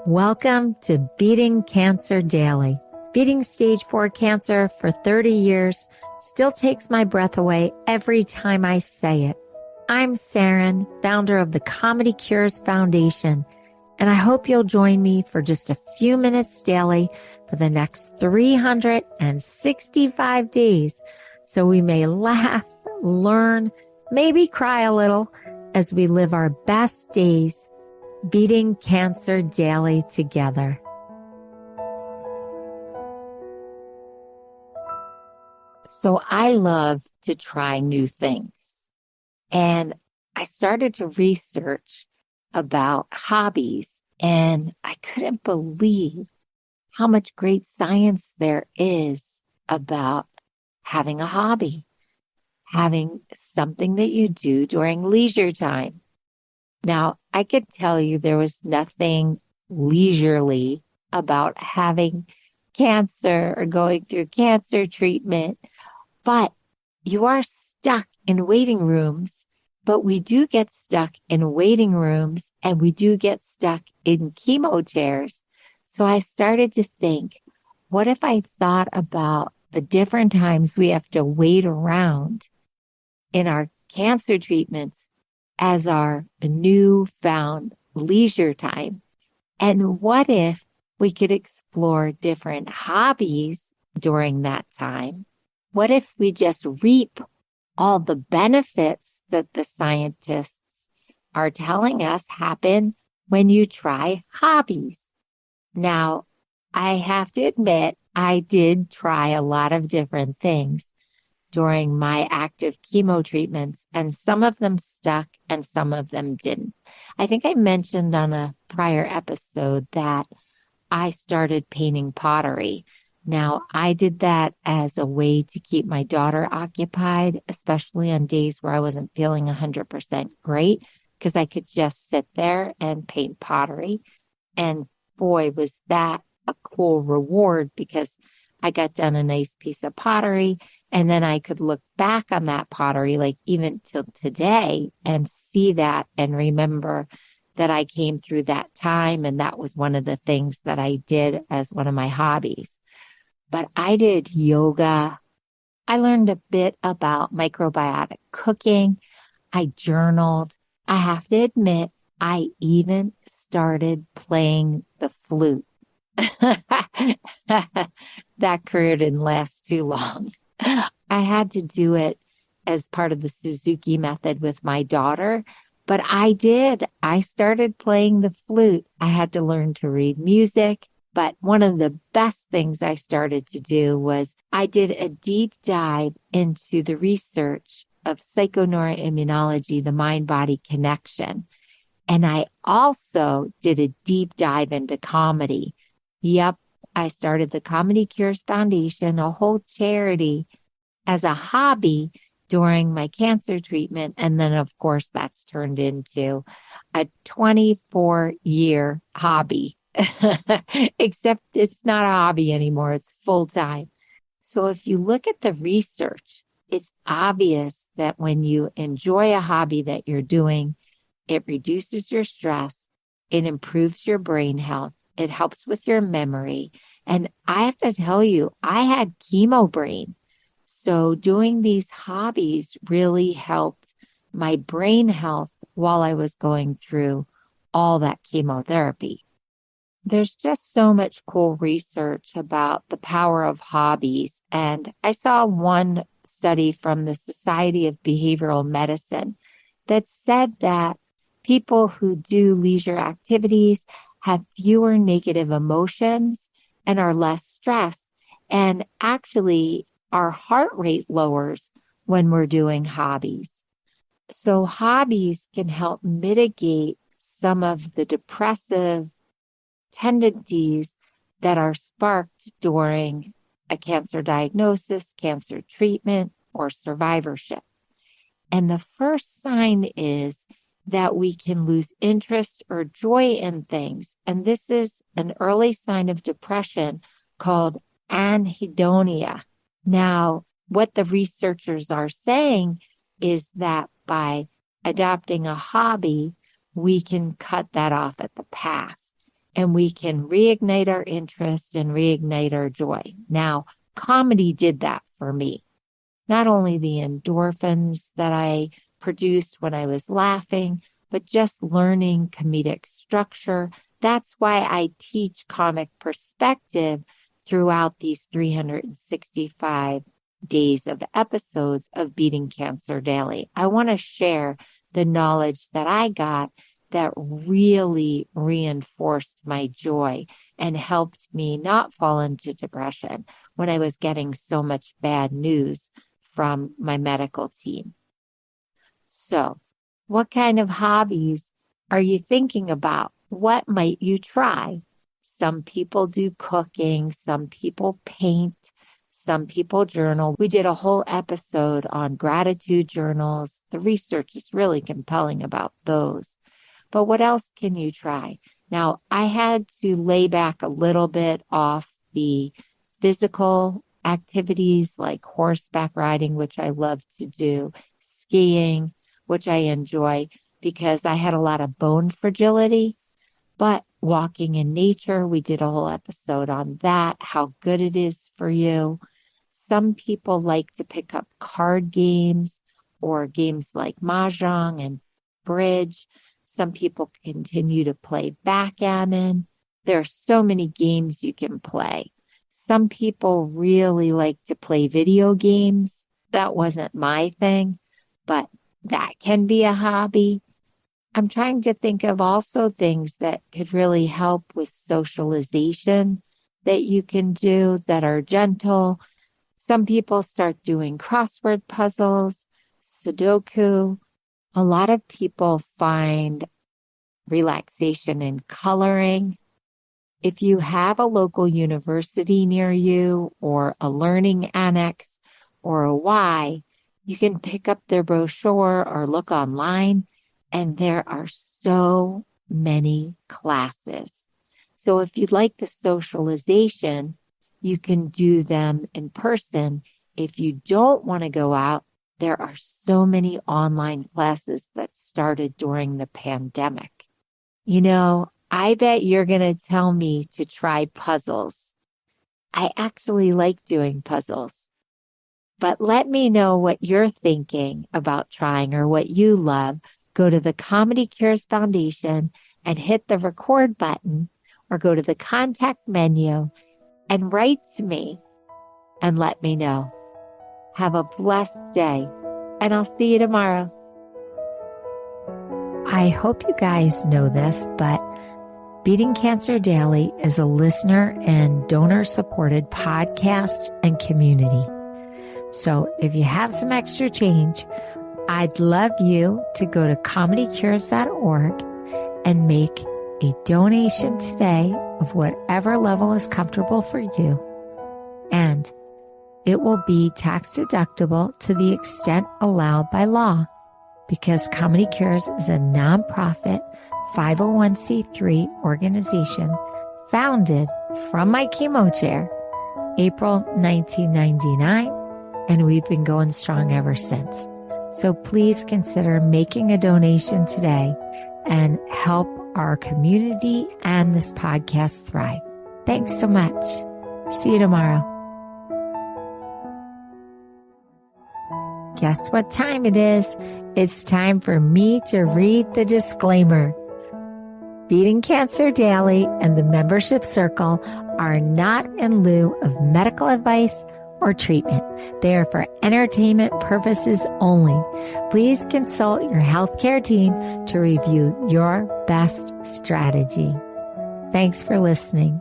Welcome to Beating Cancer Daily. Beating stage 4 cancer for 30 years still takes my breath away every time I say it. I'm Saranne, founder of the Comedy Cures Foundation, and I hope you'll join me for just a few minutes daily for the next 365 days so we may laugh, learn, maybe cry a little as we live our best days beating cancer daily together. So I love to try new things. And I started to research about hobbies, and I couldn't believe how much great science there is about having a hobby, having something that you do during leisure time. Now, I could tell you there was nothing leisurely about having cancer or going through cancer treatment, but you are stuck in waiting rooms. But we do get stuck in waiting rooms, and we do get stuck in chemo chairs. So I started to think, what if I thought about the different times we have to wait around in our cancer treatments as our newfound leisure time? And what if we could explore different hobbies during that time? What if we just reap all the benefits that the scientists are telling us happen when you try hobbies? Now, I have to admit, I did try a lot of different things during my active chemo treatments, and some of them stuck and some of them didn't. I think I mentioned on a prior episode that I started painting pottery. Now, I did that as a way to keep my daughter occupied, especially on days where I wasn't feeling 100% great, because I could just sit there and paint pottery. And boy, was that a cool reward, because I got done a nice piece of pottery, and then I could look back on that pottery, like even till today, and see that and remember that I came through that time. And that was one of the things that I did as one of my hobbies. But I did yoga. I learned a bit about microbiotic cooking. I journaled. I have to admit, I even started playing the flute. That career didn't last too long. I had to do it as part of the Suzuki method with my daughter, but I did. I started playing the flute. I had to learn to read music, but one of the best things I started to do was I did a deep dive into the research of psychoneuroimmunology, the mind-body connection. And I also did a deep dive into comedy. Yep, I started the Comedy Cures Foundation, a whole charity, as a hobby during my cancer treatment. And then, of course, that's turned into a 24-year hobby. Except it's not a hobby anymore. It's full time. So if you look at the research, it's obvious that when you enjoy a hobby that you're doing, it reduces your stress, it improves your brain health, it helps with your memory. And I have to tell you, I had chemo brain. So doing these hobbies really helped my brain health while I was going through all that chemotherapy. There's just so much cool research about the power of hobbies. And I saw one study from the Society of Behavioral Medicine that said that people who do leisure activities have fewer negative emotions and are less stressed. And actually, our heart rate lowers when we're doing hobbies. So hobbies can help mitigate some of the depressive tendencies that are sparked during a cancer diagnosis, cancer treatment, or survivorship. And the first sign is that we can lose interest or joy in things. And this is an early sign of depression called anhedonia. Now, what the researchers are saying is that by adopting a hobby, we can cut that off at the pass. and we can reignite our interest and reignite our joy. Now, comedy did that for me. Not only the endorphins that I produced when I was laughing, but just learning comedic structure. That's why I teach comic perspective throughout these 365 days of episodes of Beating Cancer Daily. I want to share the knowledge that I got that really reinforced my joy and helped me not fall into depression when I was getting so much bad news from my medical team. So, what kind of hobbies are you thinking about? What might you try? Some people do cooking, some people paint, some people journal. We did a whole episode on gratitude journals. The research is really compelling about those. But what else can you try? Now, I had to lay back a little bit off the physical activities like horseback riding, which I love to do, skiing, which I enjoy because I had a lot of bone fragility. But walking in nature, we did a whole episode on that, how good it is for you. Some people like to pick up card games or games like mahjong and bridge. Some people continue to play backgammon. There are so many games you can play. Some people really like to play video games. That wasn't my thing, but that can be a hobby. I'm trying to think of also things that could really help with socialization that you can do that are gentle. Some people start doing crossword puzzles, Sudoku. A lot of people find relaxation in coloring. If you have a local university near you or a learning annex or a Y, you can pick up their brochure or look online, and there are so many classes. So if you'd like the socialization, you can do them in person. If you don't want to go out, there are so many online classes that started during the pandemic. You know, I bet you're going to tell me to try puzzles. I actually like doing puzzles. But let me know what you're thinking about trying or what you love. Go to the Comedy Cures Foundation and hit the record button, or go to the contact menu and write to me and let me know. Have a blessed day, and I'll see you tomorrow. I hope you guys know this, but Beating Cancer Daily is a listener and donor-supported podcast and community. So if you have some extra change, I'd love you to go to comedycures.org and make a donation today of whatever level is comfortable for you. And it will be tax deductible to the extent allowed by law, because Comedy Cures is a nonprofit 501c3 organization founded from my chemo chair, April 1999, and we've been going strong ever since. So please consider making a donation today and help our community and this podcast thrive. Thanks so much. See you tomorrow. Guess what time it is? It's time for me to read the disclaimer. Beating Cancer Daily and the membership circle are not in lieu of medical advice or treatment. They are for entertainment purposes only. Please consult your healthcare team to review your best strategy. Thanks for listening.